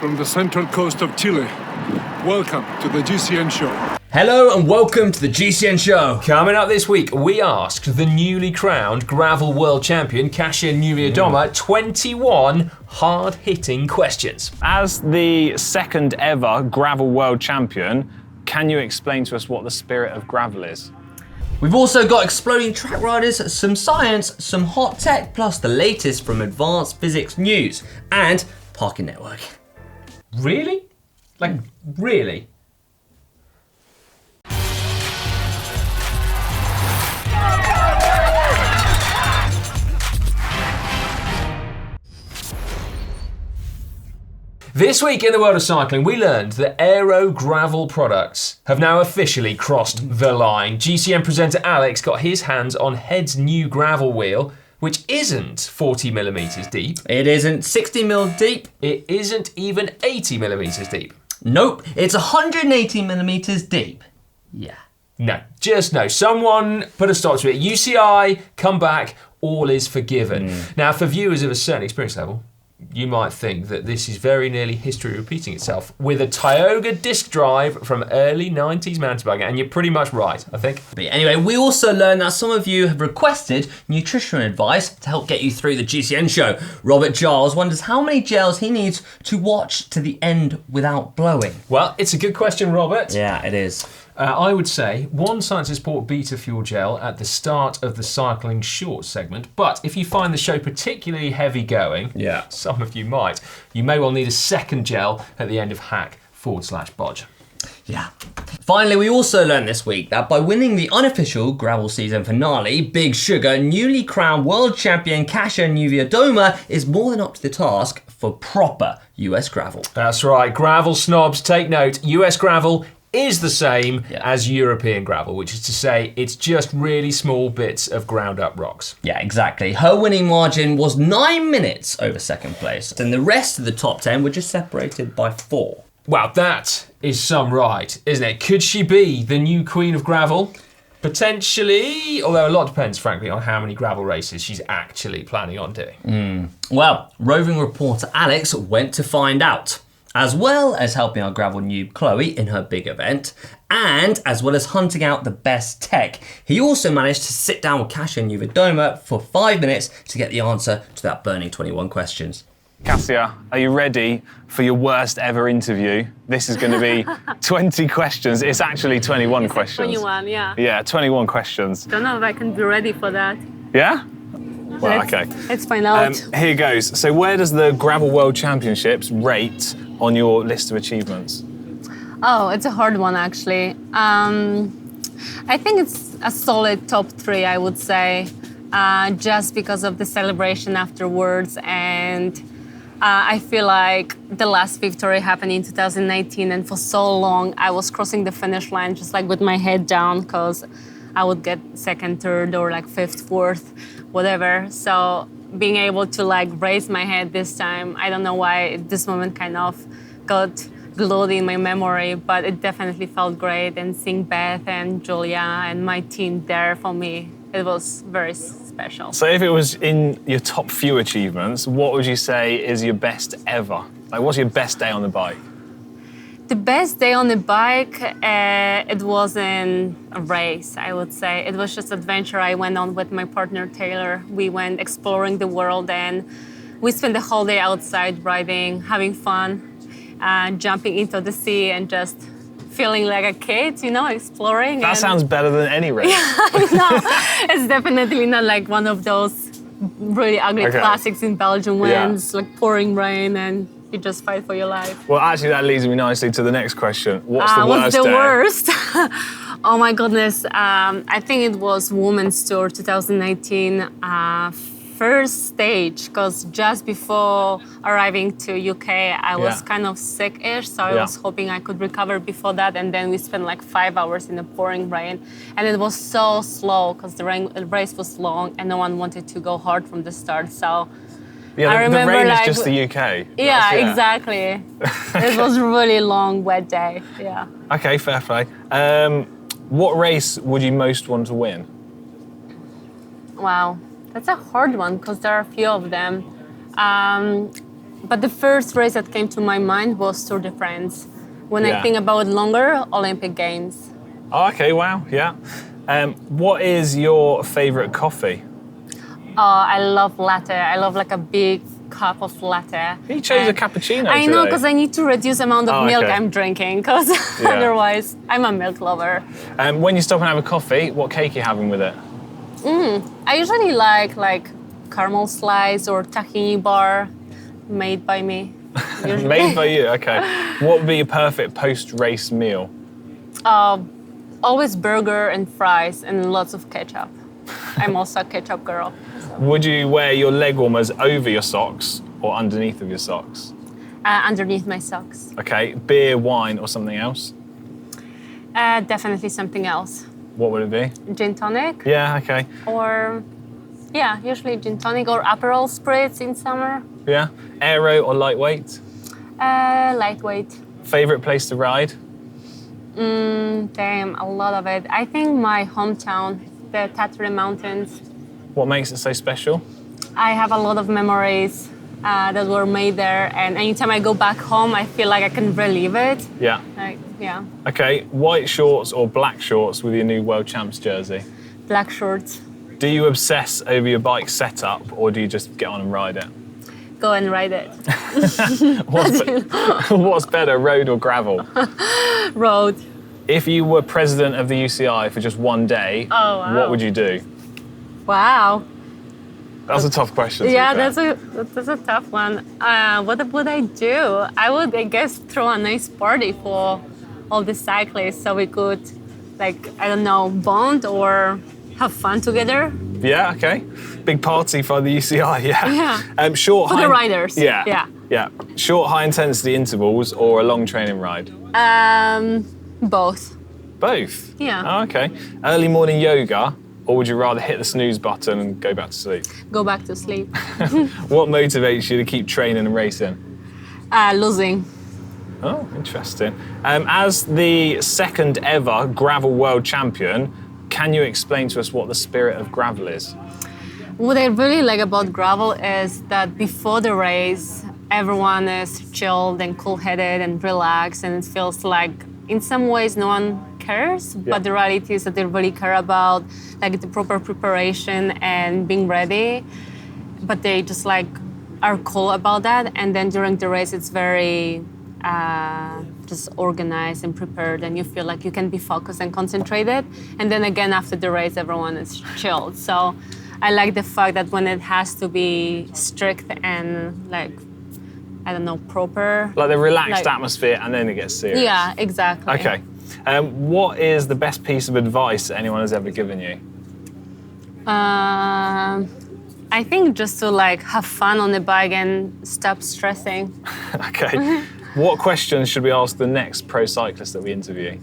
from the central coast of Chile. Welcome to the GCN Show. Hello and welcome to the GCN Show. Coming up this week, we asked the newly crowned gravel world champion, Kasia Niewiadoma, 21 hard-hitting questions. As the second ever gravel world champion, can you explain to us what the spirit of gravel is? We've also got exploding track riders, some science, some hot tech, plus the latest from advanced physics news and parking network. Really? Like, really? This week in the world of cycling, we learned that aero gravel products have now officially crossed the line. GCN presenter Alex got his hands on Head's new gravel wheel, which isn't 40 millimeters deep. It isn't 60 mil deep. It isn't even 80 millimeters deep. Nope, it's 180 millimeters deep. Yeah. No, just no. Someone put a stop to it. UCI, come back, all is forgiven. Now, for viewers of a certain experience level, you might think that this is very nearly history repeating itself with a Tioga disc drive from early 90s mountain biking, and you're pretty much right, I think. But anyway, we also learned that some of you have requested nutritional advice to help get you through the GCN show. Robert Giles wonders how many gels he needs to watch to the end without blowing. Well, it's a good question, Robert. Yeah, it is. I would say one scientist bought Beta Fuel Gel at the start of the cycling shorts segment, but if you find the show particularly heavy going, some of you might, you may well need a second gel at the end of hack/Bodge. Yeah. Finally, we also learned this week that by winning the unofficial gravel season finale, Big Sugar, newly crowned world champion Kasia Niewiadoma is more than up to the task for proper US gravel. That's right, gravel snobs, take note, US gravel is the same as European gravel, which is to say it's just really small bits of ground up rocks. Yeah, exactly. Her winning margin was 9 minutes over second place, and the rest of the top 10 were just separated by 4. Wow, that is some ride, isn't it? Could she be the new queen of gravel? Potentially, although a lot depends, frankly, on how many gravel races she's actually planning on doing. Well, roving reporter Alex went to find out, as well as helping our gravel noob Chloe in her big event, and as well as hunting out the best tech, he also managed to sit down with Kasia Niewiadoma for 5 minutes to get the answer to that burning 21 questions. Kasia, are you ready for your worst ever interview? This is going to be 20 questions. It's actually 21 questions. 21, yeah. Yeah, 21 questions. Don't know if I can be ready for that. Yeah? Well, okay. Let's find out. Here goes. So where does the Gravel World Championships rate on your list of achievements? Oh, it's a hard one, actually. I think it's a solid top 3, I would say, just because of the celebration afterwards. And I feel like the last victory happened in 2019, and for so long I was crossing the finish line just like with my head down, because I would get second, third, or like fifth, fourth, whatever. So being able to like raise my head this time, I don't know why this moment kind of got glued in my memory, but it definitely felt great. And seeing Beth and Julia and my team there for me, it was very special. So if it was in your top few achievements, what would you say is your best ever? Like, what's your best day on the bike? The best day on the bike, it wasn't a race, I would say. It was just adventure I went on with my partner, Taylor. We went exploring the world, and we spent the whole day outside riding, having fun, jumping into the sea and just feeling like a kid, you know, exploring. That sounds better than any race. Yeah, I know. It's definitely not like one of those really ugly classics in Belgium when it's like pouring rain and you just fight for your life. Well, actually, that leads me nicely to the next question. What's the worst day? What's the worst? Oh my goodness. I think it was Women's Tour 2019, first stage, because just before arriving to UK, I was kind of sick-ish, so I was hoping I could recover before that, and then we spent like 5 hours in the pouring rain, and it was so slow because the race was long and no one wanted to go hard from the start, so I remember the rain like, is just the UK. Yeah, exactly. It was a really long, wet day, Okay, fair play. What race would you most want to win? Wow. That's a hard one because there are a few of them. But the first race that came to my mind was Tour de France. When Yeah. I think about longer, Olympic Games. Oh, okay, wow, yeah. What is your favourite coffee? I love latte. I love like a big cup of latte. You chose a And cappuccino I know, today. because I need to reduce the amount of milk okay. I'm drinking, because Yeah. otherwise I'm a milk lover. When you stop and have a coffee, what cake are you having with it? I usually like caramel slice or tahini bar made by me. Usually. Made by you, okay. What would be your perfect post-race meal? Always burger and fries and lots of ketchup. I'm also a ketchup girl. Would you wear your leg warmers over your socks or underneath of your socks? Underneath my socks. Okay, beer, wine, or something else? Definitely something else. What would it be? Gin tonic Yeah, okay. or, yeah, usually gin tonic or Aperol spritz in summer. Yeah. Aero or lightweight? Lightweight. Favorite place to ride? Damn, a lot of it. I think my hometown, the Tatry Mountains. What makes it so special? I have a lot of memories that were made there, and anytime I go back home, I feel like I can relive it. Yeah. Like, yeah, Okay, white shorts or black shorts with your new World Champs jersey? black shorts. Do you obsess over your bike setup or do you just get on and ride it? Go and ride it. What's better, road or gravel? Road. If you were president of the UCI for just one day, Oh, wow. what would you do? Wow. That's a tough question. to Yeah, be fair. that's a tough one. What would I do? I would, I guess, throw a nice party for all the cyclists so we could, like, I don't know, bond or have fun together. Yeah, okay. Big party for the UCI, yeah. Yeah. Short, For the high- riders. Yeah. Yeah. Yeah. Short, high intensity intervals or a long training ride? Both. Both? Yeah. Oh, okay. Early morning yoga or would you rather hit the snooze button and go back to sleep? Go back to sleep. What motivates you to keep training and racing? Losing. Oh, interesting. As the second ever gravel world champion, can you explain to us what the spirit of gravel is? What I really like about gravel is that before the race, everyone is chilled and cool-headed and relaxed, and it feels like, in some ways, no one cares. Yeah. But the reality is that they really care about like the proper preparation and being ready. But they just like are cool about that. And then during the race, it's very just organized and prepared, and you feel like you can be focused and concentrated. And then again, after the race, everyone is chilled. So I like the fact that when it has to be strict and like, I don't know, proper. Like the relaxed Like- atmosphere and then it gets serious. Yeah, exactly. Okay. What is the best piece of advice that anyone has ever given you? I think just to like have fun on the bike and stop stressing. Okay. What questions should we ask the next pro cyclist that we interview?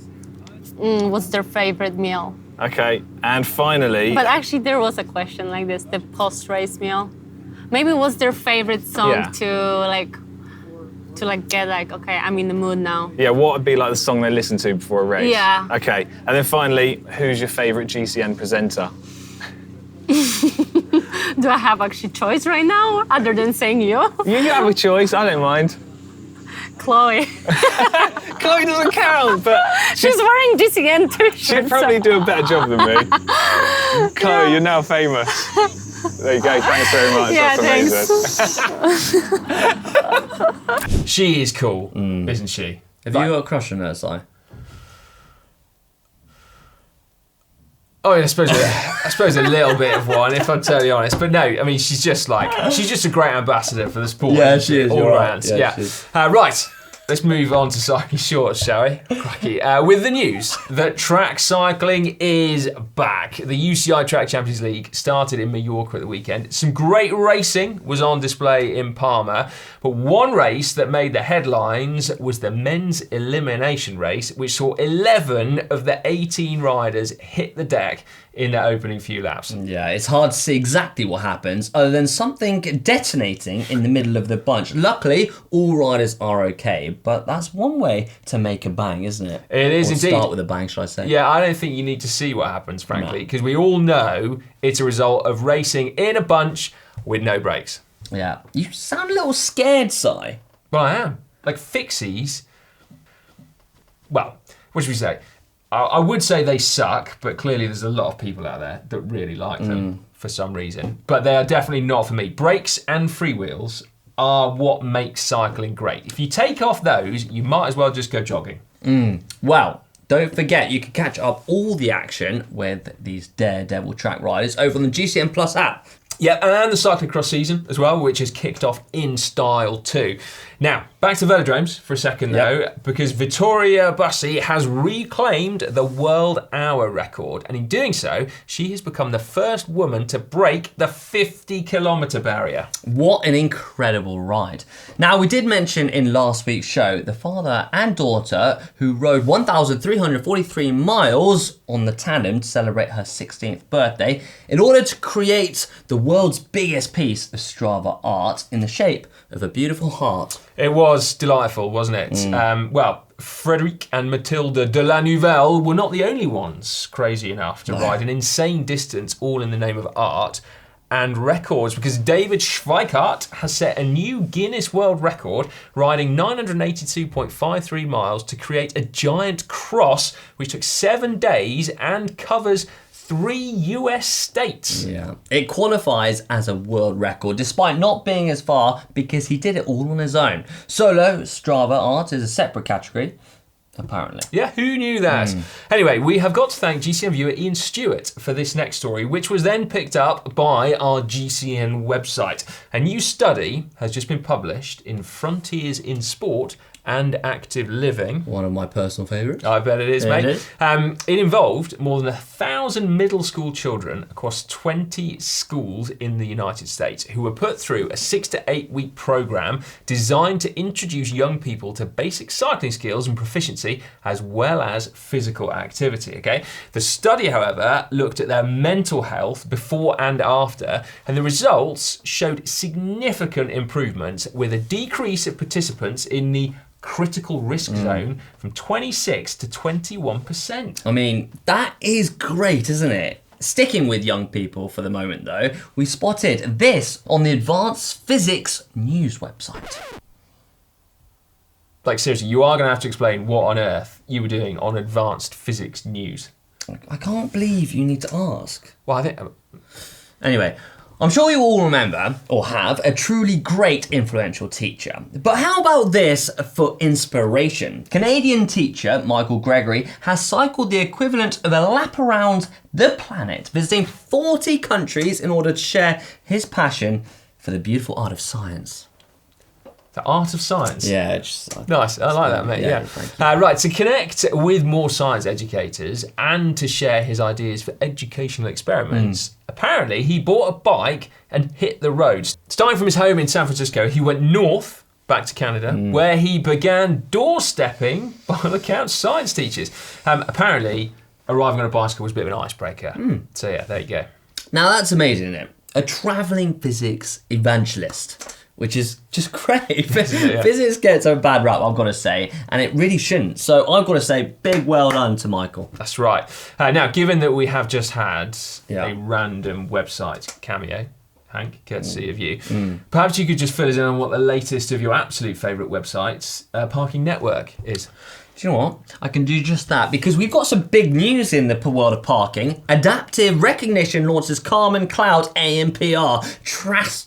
What's their favorite meal? Okay. And finally, But actually, there was a question like this: the post-race meal. Maybe what's their favorite song Yeah. to get like, okay, I'm in the mood now. yeah, what would be like the song they listen to before a race? Yeah. Okay. And then finally, who's your favorite GCN presenter? Do I have actually choice right now, other than saying you? You have a choice. I don't mind. Chloe. Chloe doesn't count, but She's wearing GCN t-shirt. she'd probably do a better job than me. Chloe, you're now famous. There you go. Thanks very much. Yeah, That's amazing. She is cool, isn't she? Have you got a crush on her, Si? Oh, yeah, I suppose a little bit of one, if I'm totally honest. But no, I mean, she's just a great ambassador for the sport. Yeah, isn't she is, All you're right. around. Yeah, Yeah. she is. Right. Let's move on to cycling shorts, shall we? Crikey. With the news that track cycling is back. The UCI Track Champions League started in Mallorca at the weekend. Some great racing was on display in Palma, but one race that made the headlines was the men's elimination race, which saw 11 of the 18 riders hit the deck in their opening few laps. Yeah, it's hard to see exactly what happens other than something detonating in the middle of the bunch. Luckily, all riders are okay, but that's one way to make a bang, isn't it? It is Or indeed. Start with a bang, should I say? Yeah, I don't think you need to see what happens, frankly, because we all know it's a result of racing in a bunch with no brakes. Yeah. You sound a little scared, Si. Well, I am. Like fixies, well, what should we say? I would say they suck, but clearly there's a lot of people out there that really like them for some reason. But they are definitely not for me. Brakes and freewheels are what makes cycling great. If you take off those, you might as well just go jogging. Well, don't forget you can catch up all the action with these daredevil track riders over on the GCN Plus app. Yeah, and the cycling cross season as well, which has kicked off in style too. Now, back to velodromes for a second though, because Vittoria Bussi has reclaimed the world hour record, and in doing so, she has become the first woman to break the 50-kilometre barrier. What an incredible ride. Now, we did mention in last week's show the father and daughter who rode 1,343 miles on the tandem to celebrate her 16th birthday in order to create the world's biggest piece of Strava art in the shape of a beautiful heart. It was delightful, wasn't it? Well, Frédéric and Mathilde de la Nouvelle were not the only ones crazy enough to ride an insane distance all in the name of art and records, because David Schweikart has set a new Guinness World Record riding 982.53 miles to create a giant cross which took 7 days and covers 3 US states. Yeah. It qualifies as a world record despite not being as far because he did it all on his own. Solo Strava art is a separate category, apparently. Yeah, who knew that? Anyway, we have got to thank GCN viewer Ian Stewart for this next story, which was then picked up by our GCN website. A new study has just been published in Frontiers in Sport and Active Living. One of my personal favourites. I bet it is, mate. It is. It involved more than 1,000 middle school children across 20 schools in the United States who were put through a 6 to 8 week program designed to introduce young people to basic cycling skills and proficiency as well as physical activity, okay? The study, however, looked at their mental health before and after, and the results showed significant improvements with a decrease of participants in the critical risk zone from 26 to 21%. I mean, that is great, isn't it? Sticking with young people for the moment though, we spotted this on the Advanced Physics News website. Like seriously, you are going to have to explain what on earth you were doing on Advanced Physics News. I can't believe you need to ask. Well, I think... Anyway, I'm sure you all remember, or have, a truly great influential teacher. But how about this for inspiration? Canadian teacher Michael Gregory has cycled the equivalent of a lap around the planet, visiting 40 countries in order to share his passion for the beautiful art of science. The art of science. Yeah, just Nice, I like that, mate. Yeah. Thank you. Right, to connect with more science educators and to share his ideas for educational experiments, apparently he bought a bike and hit the roads. Starting from his home in San Francisco, he went north back to Canada, where he began doorstepping, by all accounts, science teachers. Apparently, arriving on a bicycle was a bit of an icebreaker. So yeah, there you go. Now that's amazing, isn't it? A travelling physics evangelist. Which is just great. Yeah. Physics gets a bad rap, I've got to say, and it really shouldn't. So I've got to say, big well done to Michael. That's right. Now, given that we have just had Yeah. a random website cameo, Hank, courtesy of you, perhaps you could just fill us in on what the latest of your absolute favourite websites, Parking Network, is. Do you know what? I can do just that because we've got some big news in the world of parking. Adaptive Recognition launches Carmen Cloud AMPR,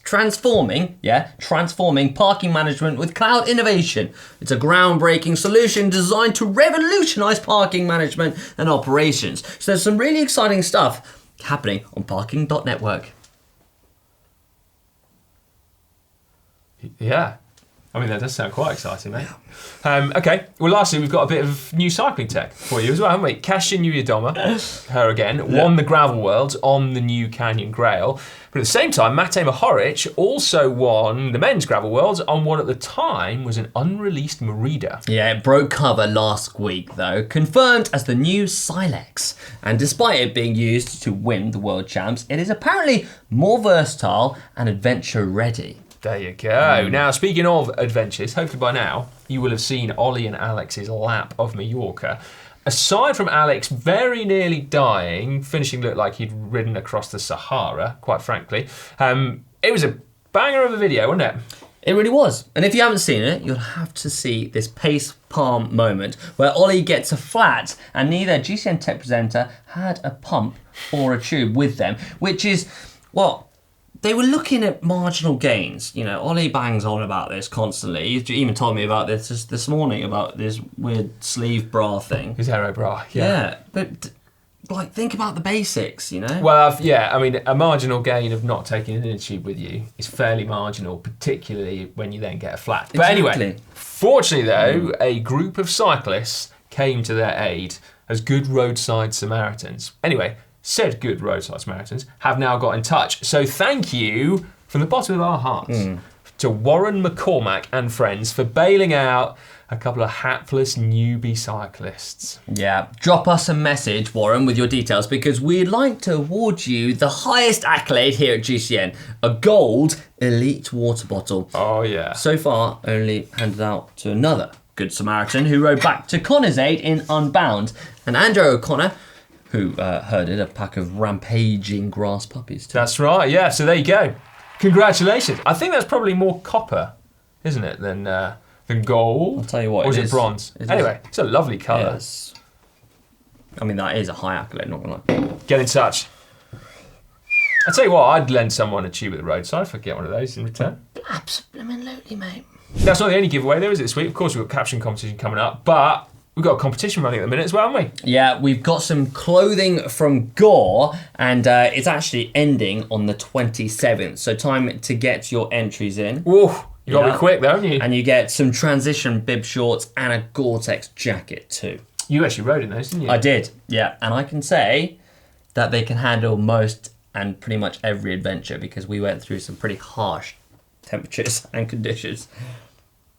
transforming parking management with cloud innovation. It's a groundbreaking solution designed to revolutionise parking management and operations. So there's some really exciting stuff happening on parking.network. Yeah. I mean, that does sound quite exciting, mate. Okay, well, lastly, we've got a bit of new cycling tech for you as well, haven't we? Kasia Niewiadoma, her again, won the Gravel Worlds on the new Canyon Grail. But at the same time, Matej Mohoric also won the Men's Gravel Worlds on what at the time was an unreleased Merida. Yeah, it broke cover last week though, confirmed as the new Silex. And despite it being used to win the World Champs, it is apparently more versatile and adventure ready. There you go. Now, speaking of adventures, hopefully by now you will have seen Ollie and Alex's lap of Mallorca. Aside from Alex very nearly dying, finishing looked like he'd ridden across the Sahara, quite frankly, it was a banger of a video, wasn't it? It really was. And if you haven't seen it, you'll have to see this pace palm moment where Ollie gets a flat and neither GCN Tech presenter had a pump or a tube with them, which is, well, they were looking at marginal gains. You know, Ollie bangs on about this constantly. He even told me about this morning, about this weird sleeve bra thing. His aero bra, Yeah, but like, think about the basics, you know? Well, I mean, a marginal gain of not taking an inner tube with you is fairly marginal, particularly when you then get a flat. But anyway, fortunately though, a group of cyclists came to their aid as good roadside Samaritans. Anyway, said good roadside Samaritans have now got in touch. So thank you from the bottom of our hearts to Warren McCormack and friends for bailing out a couple of hapless newbie cyclists. Yeah, drop us a message, Warren, with your details, because we'd like to award you the highest accolade here at GCN, a gold elite water bottle. Oh yeah. So far, only handed out to another good Samaritan who rode back to Connor's aid in Unbound, and Andrew O'Connor, who herded a pack of rampaging grass puppies too. That's right, yeah, so there you go. Congratulations. I think that's probably more copper, isn't it, than gold? I'll tell you what, or is it bronze? Anyway, it's a lovely colour. Yes. I mean, that is a high accolade, not gonna lie. Get in touch. I'll tell you what, I'd lend someone a tube at the roadside if I get one of those in return. Absolutely, mate. That's not the only giveaway there is this week. Of course, we've got Caption Competition coming up, but we've got a competition running at the minute as well, haven't we? Yeah, we've got some clothing from Gore, and it's actually ending on the 27th. So time to get your entries in. Whoa, you got to be quick though, haven't you? And you get some transition bib shorts and a GORE-TEX jacket too. You actually rode in those, didn't you? I did, yeah. And I can say that they can handle most and pretty much every adventure because we went through some pretty harsh temperatures and conditions.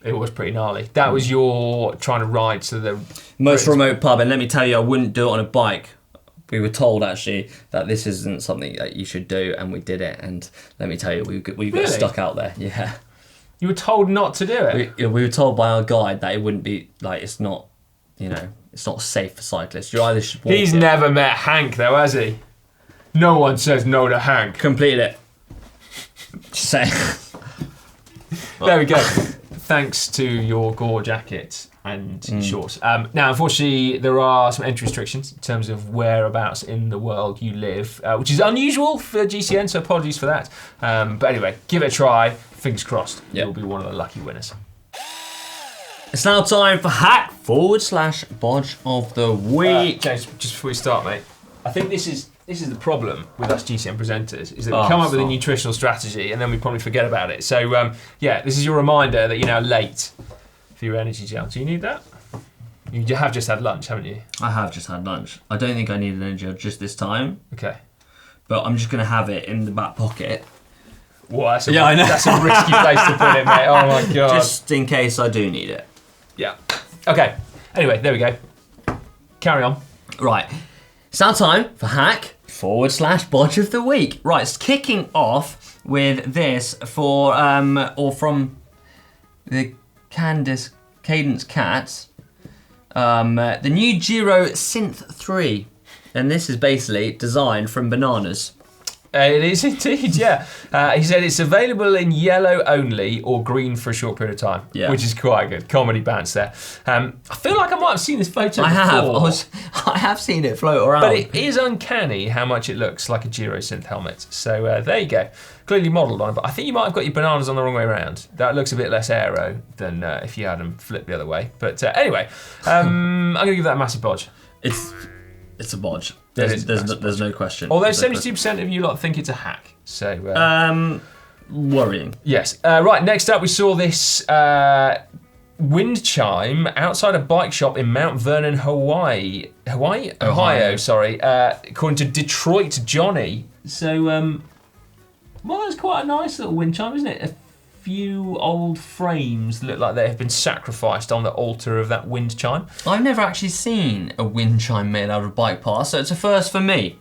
It was pretty gnarly. That was your trying to ride to the most remote pub, and let me tell you, I wouldn't do it on a bike. We were told actually that this isn't something that you should do, and we did it. And let me tell you, we got Really? stuck out there. Yeah, You were told not to do it? we were told by our guide that it wouldn't be like it's not, you know, it's not safe for cyclists. You either should walk He's it. never met Hank though, has he? No one says no to Hank. Complete it. Just saying. There we go. Thanks to your Gore jacket and shorts. Now, unfortunately, there are some entry restrictions in terms of whereabouts in the world you live, which is unusual for GCN, so apologies for that. But anyway, give it a try. Fingers crossed, you'll be one of the lucky winners. It's now time for hack/bodge of the week. James, just before we start, mate, I think this is the problem with us GCN presenters, is that we come up with a nutritional strategy and then we probably forget about it. So yeah, this is your reminder that you're now late for your energy gel. Do you need that? You have just had lunch, haven't you? I have just had lunch. I don't think I need an energy gel just this time, Okay. but I'm just going to have it in the back pocket. Well, that's a, Yeah, I know. That's a risky place to put it, mate. Oh my God. Just in case I do need it. Yeah. Okay. Anyway, there we go. Carry on. Right. It's now time for hack/bodge of the week. Right, it's kicking off with this for, or from the Cadence Cats, the new Giro Synth 3. And this is basically designed from bananas. It is indeed, yeah. He said it's available in yellow only or green for a short period of time, which is quite good. Comedy bounce there. I feel like I might have seen this photo before. I have seen it float around. But it is uncanny how much it looks like a Giro Synth helmet. So there you go. Clearly modelled on it, but I think you might have got your bananas on the wrong way around. That looks a bit less aero than if you had them flipped the other way. But anyway, I'm going to give that a massive bodge. It's a bodge. There's no question. Although 72% of you lot think it's a hack. So worrying. Yes. Right, next up we saw this wind chime outside a bike shop in Mount Vernon, Ohio, sorry, according to Detroit Johnny. So, well, that's quite a nice little wind chime, isn't it? A few old frames look like they have been sacrificed on the altar of that wind chime. I've never actually seen a wind chime made out of bike parts, so it's a first for me.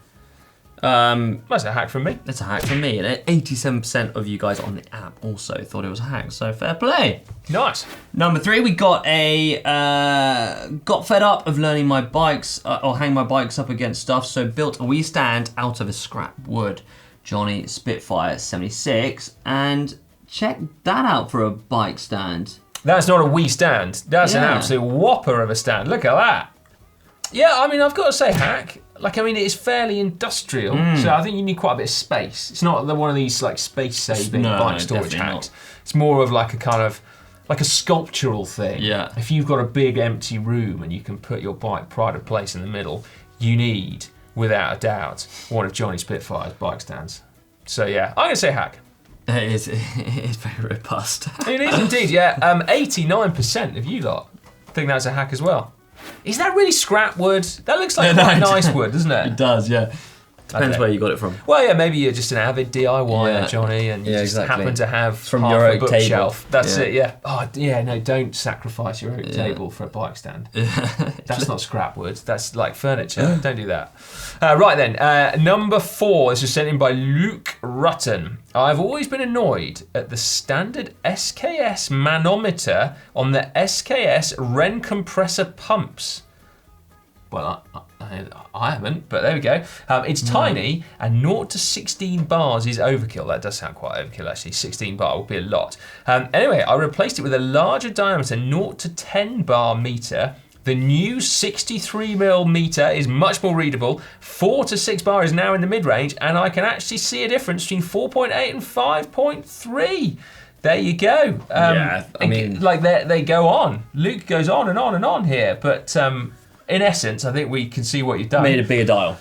That's a hack from me. It's a hack for me, and 87% of you guys on the app also thought it was a hack, so fair play. Nice. Number 3, we got got fed up of learning my bikes, or hang my bikes up against stuff, so built a wee stand out of a scrap wood. Johnny Spitfire 76, and Check that out for a bike stand. That's not a wee stand. That's an Yeah. absolute whopper of a stand. Look at that. Yeah, I mean, I've got to say hack. Like, I mean, it's fairly industrial, so I think you need quite a bit of space. It's not one of these like space-saving bike storage definitely hacks. not. It's more of like a kind of like a sculptural thing. Yeah. If you've got a big empty room and you can put your bike pride of place in the middle, you need, without a doubt, one of Johnny Spitfire's bike stands. So yeah, I'm gonna say hack. It is very robust. It is indeed, yeah. 89% of you lot think that's a hack as well. Is that really scrap wood? That looks like quite nice wood, doesn't it? It does, yeah. Depends where you got it from. Well, yeah, maybe you're just an avid DIYer, Johnny, and you just happen to have from half your a oak bookshelf. table. That's it, yeah. Oh, yeah, no, don't sacrifice your oak table for a bike stand. That's not scrap wood. That's like furniture. Don't do that. Right then, number 4. This was sent in by Luke Rutten. I've always been annoyed at the standard SKS manometer on the SKS Ren compressor pumps. Well, I haven't, but there we go. It's tiny, and 0 to 16 bars is overkill. That does sound quite overkill, actually. 16 bar would be a lot. Anyway, I replaced it with a larger diameter 0 to 10 bar meter. The new 63mm meter is much more readable. 4 to 6 bar is now in the mid-range, and I can actually see a difference between 4.8 and 5.3. There you go. I mean, like they go on. Luke goes on and on and on here, but in essence, I think we can see what you've done. Made a bigger dial.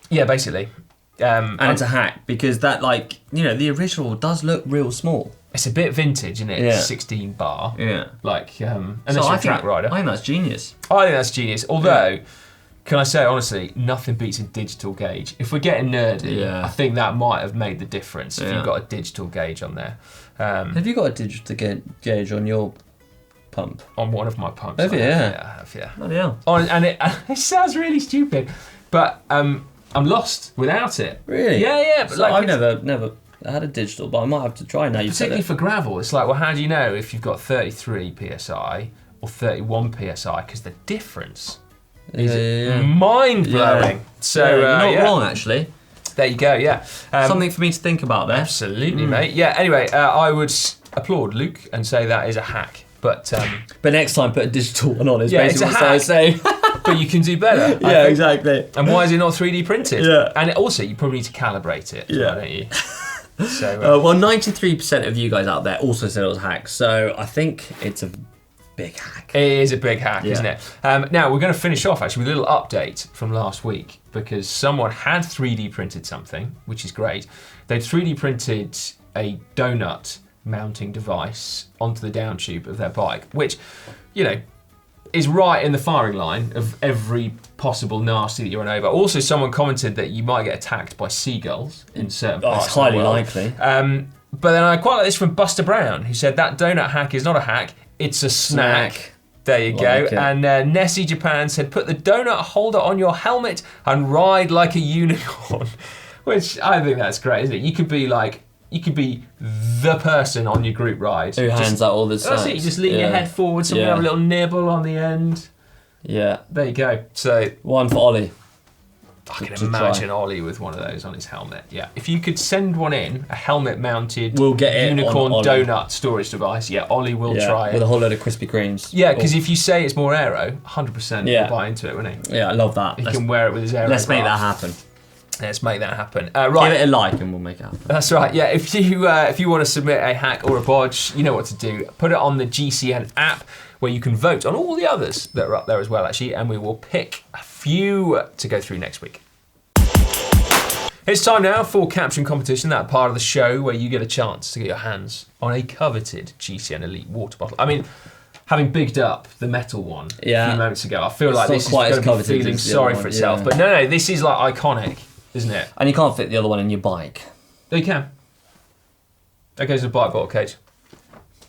Yeah, basically. And it's a hack because that, like, you know, the original does look real small. It's a bit vintage, isn't it? Yeah. 16 bar. Yeah. Like, unless you're a track rider. I think that's genius. I think that's genius. Although, can I say honestly, nothing beats a digital gauge. If we're getting nerdy, I think that might have made the difference if you've got a digital gauge on there. Have you got a digital gauge on your pump? On one of my pumps. Have you? Yeah, I have, yeah. Bloody hell. And it sounds really stupid, but I'm lost without it. Really? Yeah. But So like, I've never had a digital, but I might have to try now. Particularly for gravel, it's like, well, how do you know if you've got 33 psi or 31 psi? Because the difference is mind-blowing. Yeah. So you're not wrong, actually. There you go. Yeah, something for me to think about there. Absolutely, mate. Yeah. Anyway, I would applaud Luke and say that is a hack. But next time, put a digital one on. Is yeah, basically it's a what I hack. say. But you can do better. Yeah, exactly. And why is it not 3D printed? Yeah. And also, you probably need to calibrate it. Yeah. Don't you? So. Well, 93% of you guys out there also said it was a hack, so I think it's a big hack. It is a big hack, isn't it? Now, we're going to finish off actually with a little update from last week because someone had 3D printed something, which is great. They'd 3D printed a donut mounting device onto the down tube of their bike, which, you know, is right in the firing line of every possible nasty that you run over. Also, someone commented that you might get attacked by seagulls in certain parts It's of the highly world. likely. But then I quite like this from Buster Brown, who said that donut hack is not a hack, it's a snack. There you go. Like it. And Nessie Japan said, put the donut holder on your helmet and ride like a unicorn. Which I think that's great, isn't it? You could be the person on your group ride. Who hands out all the That's it, you just lean your head forward, someone have a little nibble on the end. Yeah. There you go. So one for Ollie. I can imagine Ollie with one of those on his helmet. Yeah. If you could send one in, a helmet-mounted We'll get it unicorn on donut storage device, Ollie will try it. With a whole load of Krispy Kremes. Yeah, because if you say it's more aero, 100% he'll buy into it, won't he? Yeah, I love that. He can wear it with his aero. Let's make that happen. Let's make that happen. Right. Give it a like and we'll make it happen. That's right. Yeah, if you want to submit a hack or a bodge, you know what to do. Put it on the GCN app where you can vote on all the others that are up there as well, actually, and we will pick a few to go through next week. It's time now for Caption Competition, that part of the show where you get a chance to get your hands on a coveted GCN Elite water bottle. I mean, having bigged up the metal one a few moments ago, I feel like this is going to be feeling sorry for itself. Yeah. But no, this is like iconic, isn't it? And you can't fit the other one in your bike. No, you can. That goes in the bike bottle cage.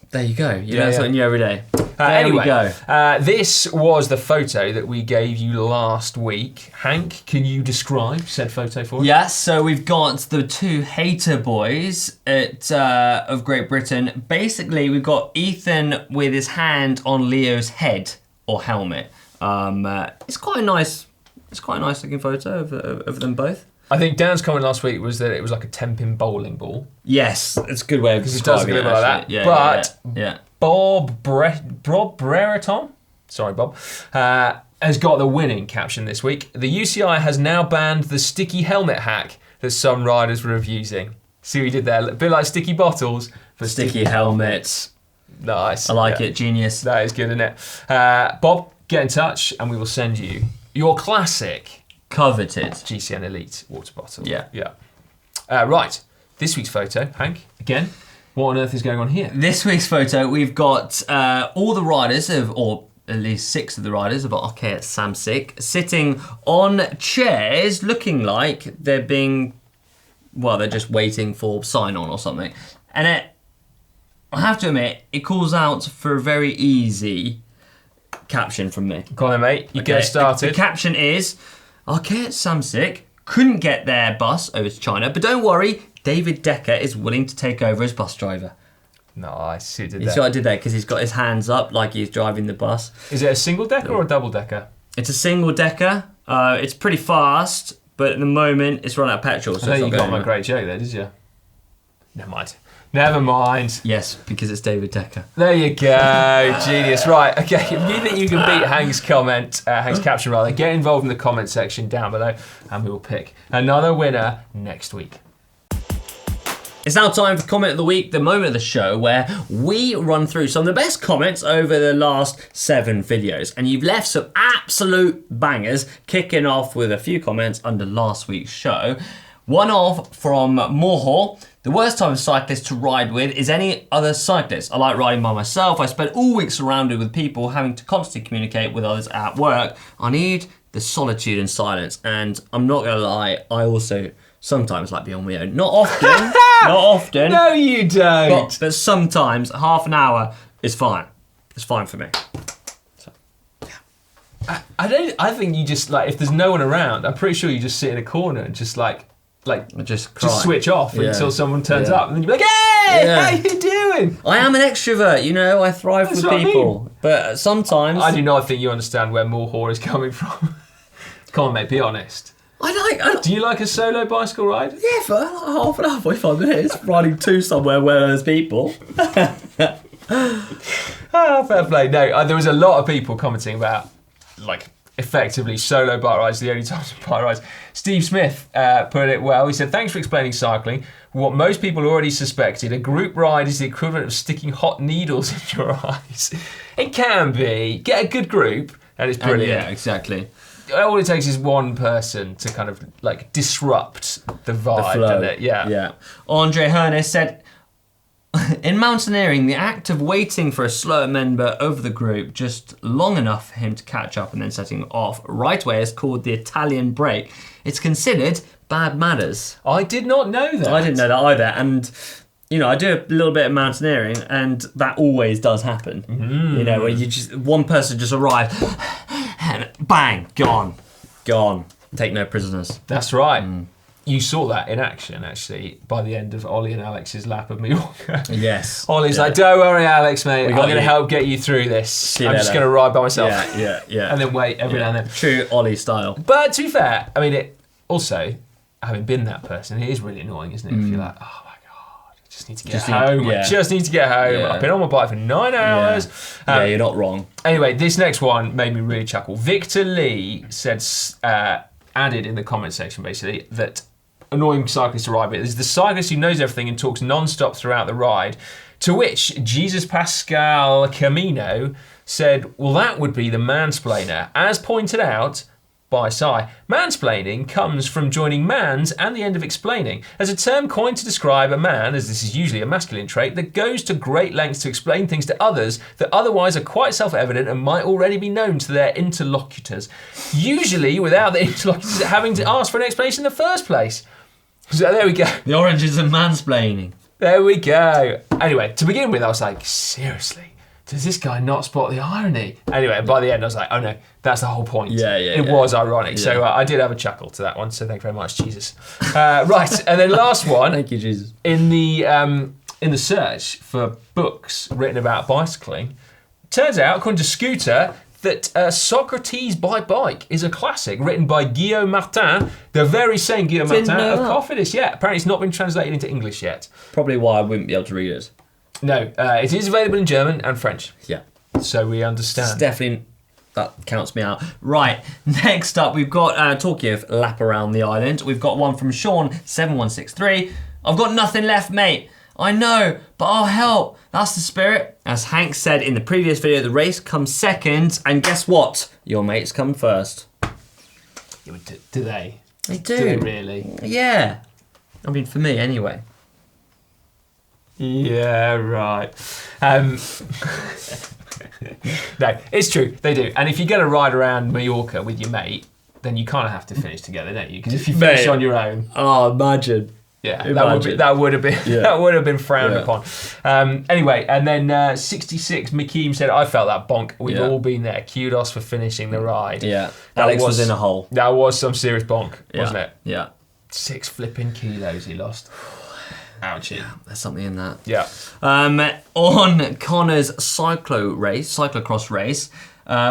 There you go. You learn something new every day. Anyway, we go. This was the photo that we gave you last week. Hank, can you describe said photo for us? Yes, so we've got the two hater boys of Great Britain. Basically, we've got Ethan with his hand on Leo's head or helmet. It's quite a nice looking photo of them both. I think Dan's comment last week was that it was like a 10-pin bowling ball. Yes, it's a good way of describing it. Like that. Yeah, but yeah. Bob Brereton, sorry Bob, has got the winning caption this week. The UCI has now banned the sticky helmet hack that some riders were abusing. See what you did there? A bit like sticky bottles, but Sticky helmets. Nice. I like it, genius. That is good, isn't it? Bob, get in touch and we will send you your classic Coveted. GCN Elite water bottle. Yeah. Right, this week's photo, Hank, again, what on earth is going on here? This week's photo, we've got all the riders or at least 6 of the riders of Arkeet Samsic sitting on chairs looking like they're just waiting for sign-on or something. And I have to admit, it calls out for a very easy caption from me. Go on then, mate, you get started. The caption is, Arkeet Samsic couldn't get their bus over to China, but don't worry, David Decker is willing to take over as bus driver. Nice, he did You see what I did there? Because he's got his hands up like he's driving the bus. Is it a single decker or a double decker? It's a single decker. It's pretty fast, but at the moment it's run out of petrol. So I think you got my great joke there, did you? Never mind. Yes, because it's David Decker. There you go, genius. Right, okay, if you think you can beat Hank's caption rather, get involved in the comment section down below and we will pick another winner next week. It's now time for Comment of the Week, the moment of the show where we run through some of the best comments over the last 7 videos. And you've left some absolute bangers, kicking off with a few comments under last week's show. One off from Mohor. The worst type of cyclist to ride with is any other cyclist. I like riding by myself. I spend all week surrounded with people having to constantly communicate with others at work. I need the solitude and silence. And I'm not going to lie, I also sometimes like being on my own. Not often. Not often. No, you don't. But sometimes half an hour is fine. It's fine for me. So, yeah. I think you just like if there's no one around, I'm pretty sure you just sit in a corner and just just cry. switch off Yeah. until someone turns Yeah. up and then you're like, hey, Yeah. how you doing? I am an extrovert, you know. I thrive That's with what I people. mean. But sometimes I do not think you understand where Mohor is coming from. Come on, mate, be honest. Do you like a solo bicycle ride? Yeah, for like half an hour, 45 minutes, riding to somewhere where there's people. Fair play. No, there was a lot of people commenting about, like, effectively solo bike rides, the only times of bike rides. Steve Smith put it well. He said, thanks for explaining cycling. What most people already suspected, a group ride is the equivalent of sticking hot needles in your eyes. It can be. Get a good group, and it's brilliant. Yeah, exactly. All it takes is one person to kind of like disrupt the vibe, doesn't it? Yeah. Andre Hernes said, in mountaineering, the act of waiting for a slower member of the group just long enough for him to catch up and then setting off right away is called the Italian break. It's considered bad manners. I did not know that. I didn't know that either. And, you know, I do a little bit of mountaineering and that always does happen. You know, where you just, one person just arrives and bang, gone. Take no prisoners. That's right. You saw that in action, actually, by the end of Ollie and Alex's lap of Mallorca. Yes. Ollie's like, don't worry, Alex, mate. I'm going to you. help get you through this. I'm just later. going to ride by myself. Yeah. And then wait every now and then. True Ollie style. But to be fair, I mean, it also, having been that person, it is really annoying, isn't it? If you're like, oh my God, I just need to get home. I just need to get home. Yeah. I've been on my bike for 9 hours. Yeah, you're not wrong. Anyway, this next one made me really chuckle. Victor Lee said, added in the comment section basically, that annoying cyclist to ride with is the cyclist who knows everything and talks non-stop throughout the ride, to which Jesus Pascal Camino said, well, that would be the mansplainer. As pointed out by Sai, mansplaining comes from joining mans and the end of explaining, as a term coined to describe a man, as this is usually a masculine trait, that goes to great lengths to explain things to others that otherwise are quite self-evident and might already be known to their interlocutors, usually without the interlocutors having to ask for an explanation in the first place. So there we go. The oranges are mansplaining. There we go. Anyway, to begin with, I was like, seriously, does this guy not spot the irony? Anyway, by the end, I was like, oh no, that's the whole point. It was ironic. Yeah. So I did have a chuckle to that one. So thank you very much, Jesus. Right, and then last one. Thank you, Jesus. In the search for books written about bicycling, turns out, according to Scooter, that Socrates by Bike is a classic written by Guillaume Martin, the very same Guillaume Didn't Martin know of that. Cofidis. Yeah, apparently it's not been translated into English yet. Probably why I wouldn't be able to read it. No, it is available in German and French. Yeah. So we understand. It's definitely, that counts me out. Right, next up we've got, talking of lap around the island, we've got one from Sean7163. I've got nothing left, mate. I know, but I'll help. That's the spirit. As Hank said in the previous video, the race comes second, and guess what? Your mates come first. Do they? They do. Do they really? Yeah. I mean, for me, anyway. Yeah, right. No, it's true. They do. And if you're going to ride around Mallorca with your mate, then you kind of have to finish together, don't you? Because if you finish Mate. on your own, Oh, imagine. yeah, Imagine. that would have been Yeah. that would have been frowned Yeah. upon. Anyway, and then 66 McKeem said, "I felt that bonk. We've Yeah. all been there. Kudos for finishing the ride." Yeah. That Alex was in a hole. That was some serious bonk, wasn't it? Yeah. 6 flipping kilos he lost. Ouchie. There's something in that. Yeah. On Connor's cyclocross race,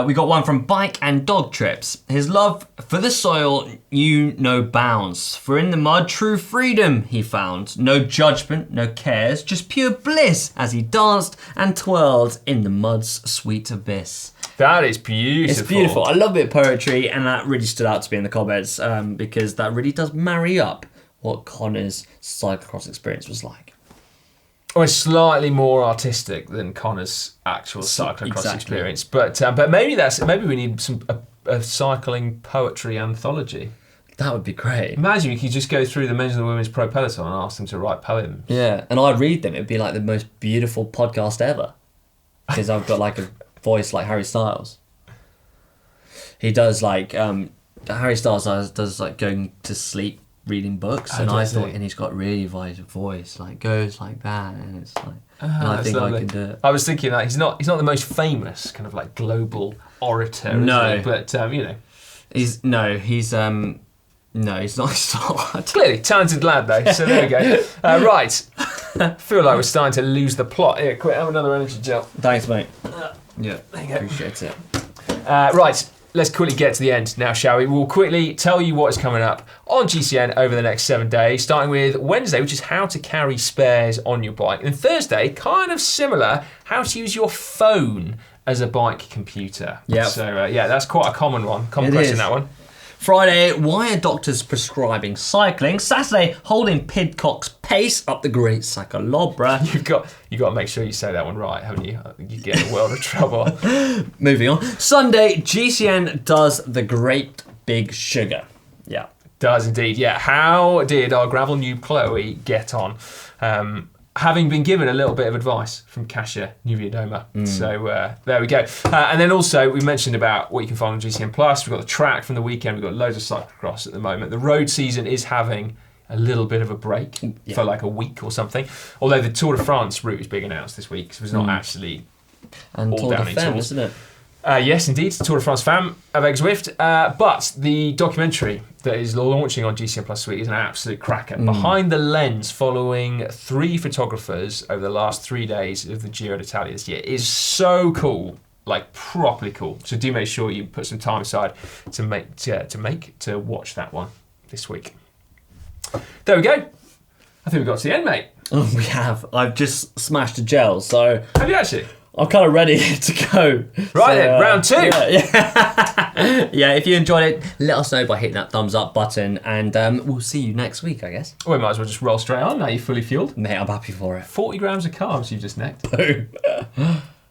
we got one from Bike and Dog Trips. His love for the soil knew no bounds. For in the mud, true freedom he found. No judgment, no cares, just pure bliss as he danced and twirled in the mud's sweet abyss. That is beautiful. It's beautiful. I love a bit of poetry, and that really stood out to me in the comments because that really does marry up what Connor's cyclocross experience was like. Well, it's slightly more artistic than Connor's actual cyclocross Exactly. experience, but maybe we need a cycling poetry anthology. That would be great. Imagine you could just go through the men's and the women's pro peloton and ask them to write poems. Yeah, and I'd read them. It'd be like the most beautiful podcast ever because I've got like a voice like Harry Styles. He does like Harry Styles does like going to sleep reading books, and I does thought, he? and he's got really voice, like goes like that, and it's like, and I That's think lovely. I can do it. I was thinking that he's not the most famous kind of like global orator, is No. he? But you know, He's not. He's not. clearly talented lad though. So there we go. Right, feel like we're starting to lose the plot. Here, quick, have another energy gel. Thanks, mate. Yeah, There you go. appreciate it. Right, let's quickly get to the end now, shall we? We'll quickly tell you what is coming up on GCN over the next 7 days, starting with Wednesday, which is how to carry spares on your bike. And Thursday, kind of similar, how to use your phone as a bike computer. Yep. So, yeah, that's quite a common one. Common It question, is. that one. Friday, why are doctors prescribing cycling? Saturday, holding Pidcock's pace up the Great Sacalobra. You've got to make sure you say that one right, haven't you? I think you get in a world of trouble. Moving on. Sunday, GCN does the Great Big Sugar. Yeah. Does indeed, yeah. How did our gravel noob Chloe get on? Having been given a little bit of advice from Kasia Niewiadoma. So there we go. And then also, we mentioned about what you can find on GCN Plus. We've got the track from the weekend. We've got loads of cyclocross at the moment. The road season is having a little bit of a break for like a week or something. Although the Tour de France route is being announced this week. So it's not actually And all Tour de down in Femme, tools. isn't it? Yes, indeed, Tour de France Femme avec Zwift. But the documentary that is launching on GCN Plus this week is an absolute cracker. Behind the lens, following 3 photographers over the last 3 days of the Giro d'Italia this year is so cool, like properly cool. So do make sure you put some time aside to watch that one this week. There we go. I think we got to the end, mate. Oh, we have. I've just smashed a gel, so Have you actually? I'm kind of ready to go. Right then, round 2. Yeah. Yeah, if you enjoyed it, let us know by hitting that thumbs up button, and we'll see you next week, I guess. We might as well just roll straight on now. You're fully fueled. Mate, I'm happy for it. 40 grams of carbs you've just necked. Boom.